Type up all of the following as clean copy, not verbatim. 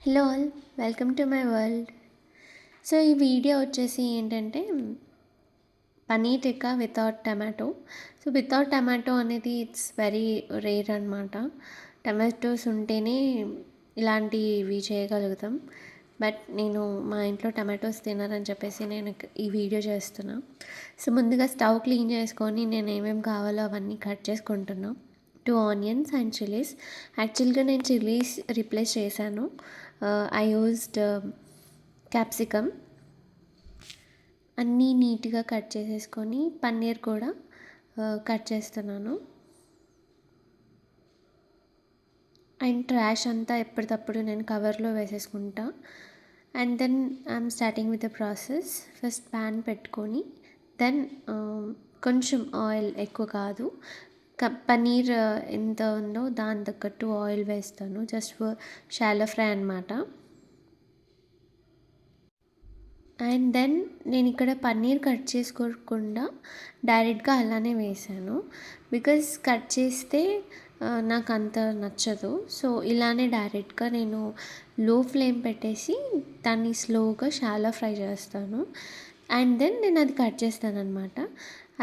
Hello all, welcome to my world. So ఈ video వచ్చేసి ఏంటంటే paneer tikka without tomato. So without tomato అనేది it's very rare అనమాట. Tomatoes ఉంటేనే ఇలాంటివి చేయగలుగుతాం. బట్ నేను మా ఇంట్లో టమాటోస్ తినరని చెప్పేసి నేను ఈ వీడియో చేస్తున్నా. సో ముందుగా స్టవ్ క్లీన్ చేసుకొని నేను ఏమేమి కావాలో అవన్నీ కట్ చేసుకుంటున్నా. 2 ఆనియన్స్ అండ్ చిల్లీస్. యాక్చువల్గా నేను చిల్లీస్ రీప్లేస్ చేశాను. I used capsicum. అన్నీ నీట్గా కట్ చేసేసుకొని పన్నీర్ కూడా కట్ చేస్తున్నాను. అండ్ ట్రాష్ అంతా ఎప్పటికప్పుడు నేను కవర్లో వేసేసుకుంటా. And then I'm starting with the process. First pan పెట్టుకొని దెన్ కొంచెం ఆయిల్, ఎక్కువ కాదు, పన్నీర్ ఎంత ఉందో దాని తగ్గట్టు ఆయిల్ వేస్తాను. జస్ట్ ఫర్ షాలో ఫ్రై అనమాట. అండ్ దెన్ నేను ఇక్కడ పన్నీర్ కట్ చేసుకోకుండా డైరెక్ట్గా అలానే వేసాను. బికాజ్ కట్ చేస్తే నాకు అంత నచ్చదు. సో ఇలానే డైరెక్ట్గా నేను లో ఫ్లేమ్ పెట్టేసి దాన్ని స్లోగా షాలో ఫ్రై చేస్తాను. అండ్ దెన్ నేను అది కట్ చేస్తాను అనమాట.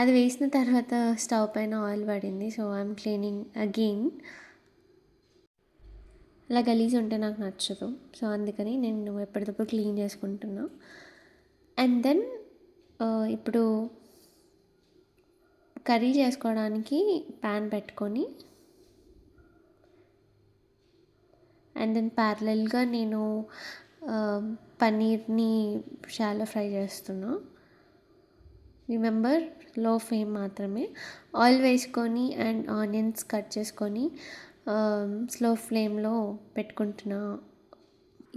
అది వేసిన తర్వాత స్టవ్ పైన ఆయిల్ పడింది. So I'm cleaning again. అలా గలీజ్ ఉంటే నాకు నచ్చదు. సో అందుకని నేను ఎప్పటికప్పుడు క్లీన్ చేసుకుంటున్నా. అండ్ దెన్ ఇప్పుడు కర్రీ చేసుకోవడానికి ప్యాన్ పెట్టుకొని అండ్ దెన్ ప్యారలల్గా నేను పన్నీర్ని షాలో ఫ్రై చేస్తున్నా. రిమెంబర్, లో ఫ్లేమ్ మాత్రమే. ఆయిల్ వేసుకొని అండ్ ఆనియన్స్ కట్ చేసుకొని స్లో ఫ్లేమ్లో పెట్టుకుంటున్నా.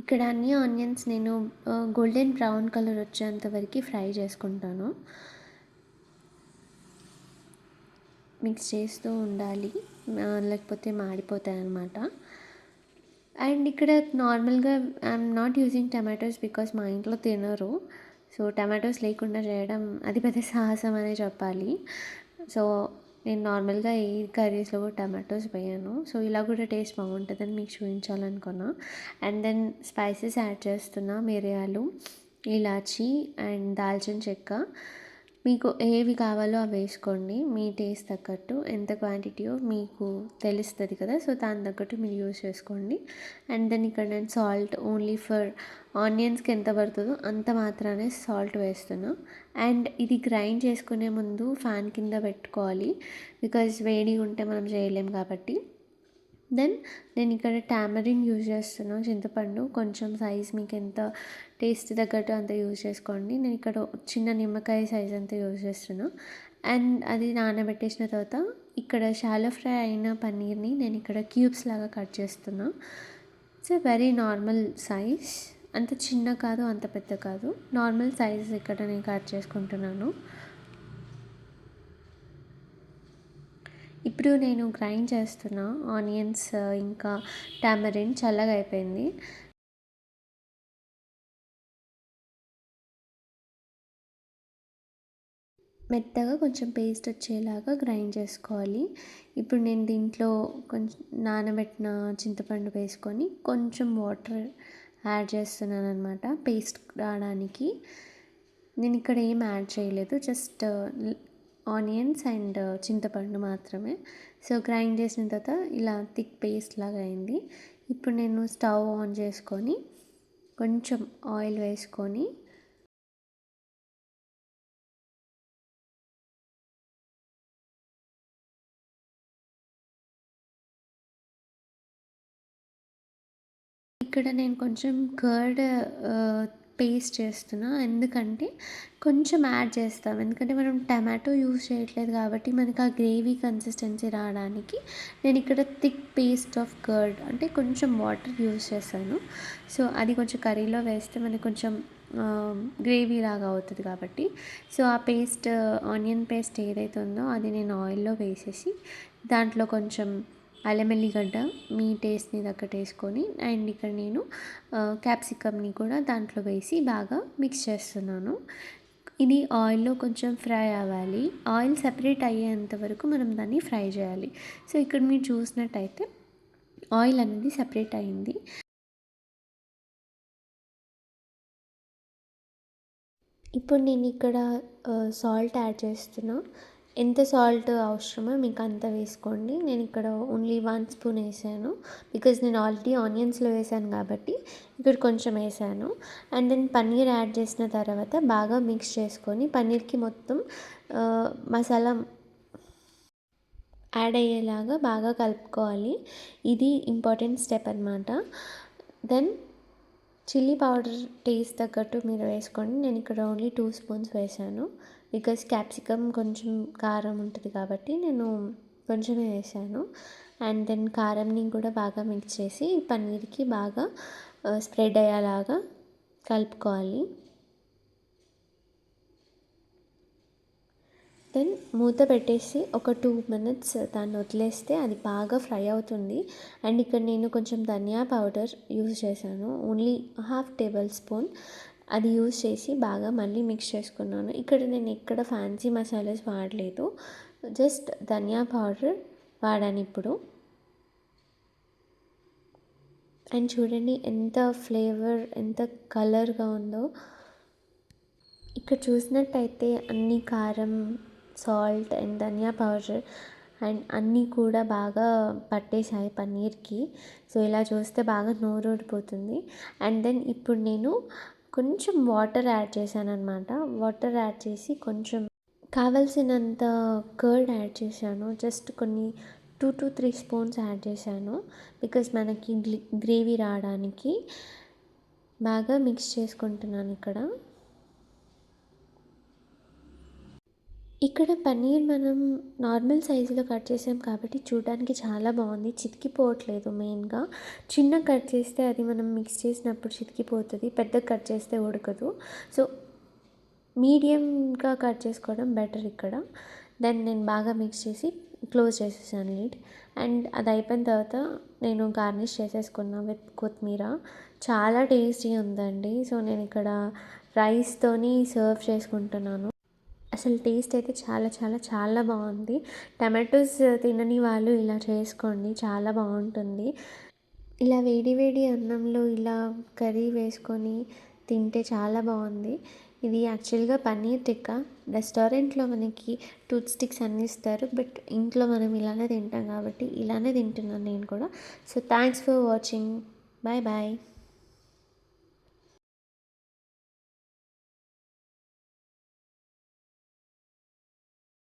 ఇక్కడ అన్ని ఆనియన్స్ నేను గోల్డెన్ బ్రౌన్ కలర్ వచ్చేంత వరకు ఫ్రై చేసుకుంటాను. మిక్స్ చేస్తూ ఉండాలి, లేకపోతే మాడిపోతాయి అన్నమాట. అండ్ ఇక్కడ నార్మల్గా I'm not using tomatoes because మా ఇంట్లో తినరు. సో టమాటోస్ లేకుండా చేయడం అది పెద్ద సాహసం అనే చెప్పాలి. సో నేను నార్మల్గా ఏ కర్రీస్లో కూడా టమాటోస్ వేయను. సో ఇలా కూడా టేస్ట్ బాగుంటుందని మీకు చూపించాలనుకున్నా. అండ్ దెన్ స్పైసెస్ యాడ్ చేస్తున్నా. మిరియాలు, ఇలాచి అండ్ దాల్చిన చెక్క. మీకు ఏవి కావాలో అవి వేసుకోండి. మీ టేస్ట్ తగ్గట్టు ఎంత క్వాంటిటీయో మీకు తెలుస్తుంది కదా. సో దాని తగ్గట్టు మీరు యూజ్ చేసుకోండి. అండ్ దెన్ ఇక్కడ నేను సాల్ట్ ఓన్లీ ఫర్ ఆనియన్స్కి ఎంత పడుతుందో అంత మాత్రానే సాల్ట్ వేస్తున్నా. అండ్ ఇది గ్రైండ్ చేసుకునే ముందు ఫ్యాన్ కింద పెట్టుకోవాలి, బికాజ్ వేడిగా ఉంటే మనం చేయలేం కాబట్టి. దెన్ నేను ఇక్కడ టామరిన్ యూజ్ చేస్తున్నాను, చింతపండు. కొంచెం సైజ్ మీకు ఎంత టేస్ట్ తగ్గట్టు అంత యూజ్ చేసుకోండి. నేను ఇక్కడ చిన్న నిమ్మకాయ సైజ్ అంతా యూజ్ చేస్తున్నా. అండ్ అది నానబెట్టేసిన తర్వాత ఇక్కడ షాలో ఫ్రై అయిన పన్నీర్ని నేను ఇక్కడ క్యూబ్స్ లాగా కట్ చేస్తున్నా. It's a very normal size, అంత చిన్న కాదు, అంత పెద్ద కాదు, నార్మల్ సైజ్ ఇక్కడ నేను కట్ చేసుకుంటున్నాను. ఇప్పుడు నేను గ్రైండ్ చేస్తున్నా ఆనియన్స్ ఇంకా టామరిన్. చల్లగా అయిపోయింది. మెత్తగా కొంచెం పేస్ట్ వచ్చేలాగా గ్రైండ్ చేసుకోవాలి. ఇప్పుడు నేను దీంట్లో కొంచెం నానబెట్టిన చింతపండు వేసుకొని కొంచెం వాటర్ యాడ్ చేస్తున్నాను అనమాట, పేస్ట్ రావడానికి. నేను ఇక్కడ ఏం యాడ్ చేయలేదు, జస్ట్ ఆనియన్స్ అండ్ చింతపండు మాత్రమే. సో గ్రైండ్ చేసిన తర్వాత ఇలా థిక్ పేస్ట్ లాగా అయింది. ఇప్పుడు నేను స్టవ్ ఆన్ చేసుకొని కొంచెం ఆయిల్ వేసుకొని ఇక్కడ నేను కొంచెం కర్డ్ పేస్ట్ చేస్తున్నా. ఎందుకంటే కొంచెం యాడ్ చేస్తాం, ఎందుకంటే మనం టమాటో యూజ్ చేయట్లేదు కాబట్టి మనకు ఆ గ్రేవీ కన్సిస్టెన్సీ రావడానికి నేను ఇక్కడ థిక్ పేస్ట్ ఆఫ్ కర్డ్, అంటే కొంచెం వాటర్ యూజ్ చేశాను. సో అది కొంచెం కర్రీలో వేస్తే మనకు కొంచెం గ్రేవీ లాగా అవుతుంది కాబట్టి. సో ఆ పేస్ట్, ఆనియన్ పేస్ట్ ఏదైతే ఉందో అది నేను ఆయిల్లో వేసేసి దాంట్లో కొంచెం అల్లం వెల్లిగడ్డ మీ టేస్ట్ని తగ్గట్టు వేసుకొని, అండ్ ఇక్కడ నేను క్యాప్సికమ్ని కూడా దాంట్లో వేసి బాగా మిక్స్ చేస్తున్నాను. ఇది ఆయిల్లో కొంచెం ఫ్రై అవ్వాలి. ఆయిల్ సెపరేట్ అయ్యేంత వరకు మనం దాన్ని ఫ్రై చేయాలి. సో ఇక్కడ మీరు చూసినట్టయితే ఆయిల్ అనేది సెపరేట్ అయింది. ఇప్పుడు నేను ఇక్కడ సాల్ట్ యాడ్ చేస్తున్నా. ఎంత సాల్ట్ అవసరమో మీకు అంత వేసుకోండి. నేను ఇక్కడ ఓన్లీ 1 స్పూన్ వేసాను. బికాజ్ నేను ఆల్రెడీ ఆనియన్స్లో వేసాను కాబట్టి ఇక్కడ కొంచెం వేసాను. అండ్ దెన్ పన్నీర్ యాడ్ చేసిన తర్వాత బాగా మిక్స్ చేసుకొని పన్నీర్కి మొత్తం మసాలా యాడ్ అయ్యేలాగా బాగా కలుపుకోవాలి. ఇది ఇంపార్టెంట్ స్టెప్ అనమాట. దెన్ చిల్లీ పౌడర్ టేస్ట్ తగ్గట్టు మీరు వేసుకోండి. నేను ఇక్కడ ఓన్లీ 2 స్పూన్స్ వేసాను. బికాస్ క్యాప్సికమ్ కొంచెం కారం ఉంటుంది కాబట్టి నేను కొంచెమే వేసాను. అండ్ దెన్ కారంని కూడా బాగా మిక్స్ చేసి పన్నీర్కి బాగా స్ప్రెడ్ అయ్యేలాగా కలుపుకోవాలి. దెన్ మూత పెట్టేసి ఒక 2 మినిట్స్ దాన్ని వదిలేస్తే అది బాగా ఫ్రై అవుతుంది. అండ్ ఇక్కడ నేను కొంచెం ధనియా పౌడర్ యూజ్ చేశాను. ఓన్లీ 1/2 టేబుల్ స్పూన్ అది యూజ్ చేసి బాగా మళ్ళీ మిక్స్ చేసుకున్నాను. ఇక్కడ నేను ఎక్కడ ఫ్యాన్సీ మసాలాస్ వాడలేదు. జస్ట్ ధనియా పౌడర్ వాడాను ఇప్పుడు. అండ్ చూడండి ఎంత ఫ్లేవర్ ఎంత కలర్గా ఉందో. ఇక్కడ చూసినట్టయితే అన్ని కారం, salt and dhaniya powder and అన్నీ కూడా బాగా పట్టేసాయి పన్నీర్కి. సో ఇలా చూస్తే బాగా నోరూరిపోతుంది. అండ్ దెన్ ఇప్పుడు నేను కొంచెం వాటర్ యాడ్ చేశాను అనమాట. వాటర్ యాడ్ చేసి కొంచెం కావలసినంత కర్డ్ యాడ్ చేశాను. జస్ట్ కొన్ని 2 to 3 స్పూన్స్ యాడ్ చేశాను. బికాజ్ మనకి గ్రేవీ రావడానికి బాగా మిక్స్ చేసుకుంటున్నాను ఇక్కడ. ఇక్కడ పన్నీర్ మనం నార్మల్ సైజులో కట్ చేసాం కాబట్టి చూడడానికి చాలా బాగుంది. చితికిపోవట్లేదు. మెయిన్గా చిన్న కట్ చేస్తే అది మనం మిక్స్ చేసినప్పుడు చితికిపోతుంది. పెద్ద కట్ చేస్తే ఉడకదు. సో మీడియంగా కట్ చేసుకోవడం బెటర్ ఇక్కడ. దెన్ నేను బాగా మిక్స్ చేసి క్లోజ్ చేసేసాను లిడ్. అండ్ అది అయిపోయిన తర్వాత నేను గార్నిష్ చేసేసుకున్నా విత్ కొత్తిమీర. చాలా టేస్టీ ఉందండి. సో నేను ఇక్కడ రైస్తోని సర్వ్ చేసుకుంటున్నాను. అసలు టేస్ట్ అయితే చాలా చాలా చాలా బాగుంది. టమాటోస్ తినని వాళ్ళు ఇలా చేసుకోండి, చాలా బాగుంటుంది. ఇలా వేడి వేడి అన్నంలో ఇలా కర్రీ వేసుకొని తింటే చాలా బాగుంది. ఇది యాక్చువల్గా పన్నీర్ టిక్కా. రెస్టారెంట్లో మనకి టూత్ స్టిక్స్ అన్నీ ఇస్తారు. బట్ ఇంట్లో మనం ఇలానే తింటాం కాబట్టి ఇలానే తింటున్నాను నేను కూడా. So thanks for watching. Bye bye.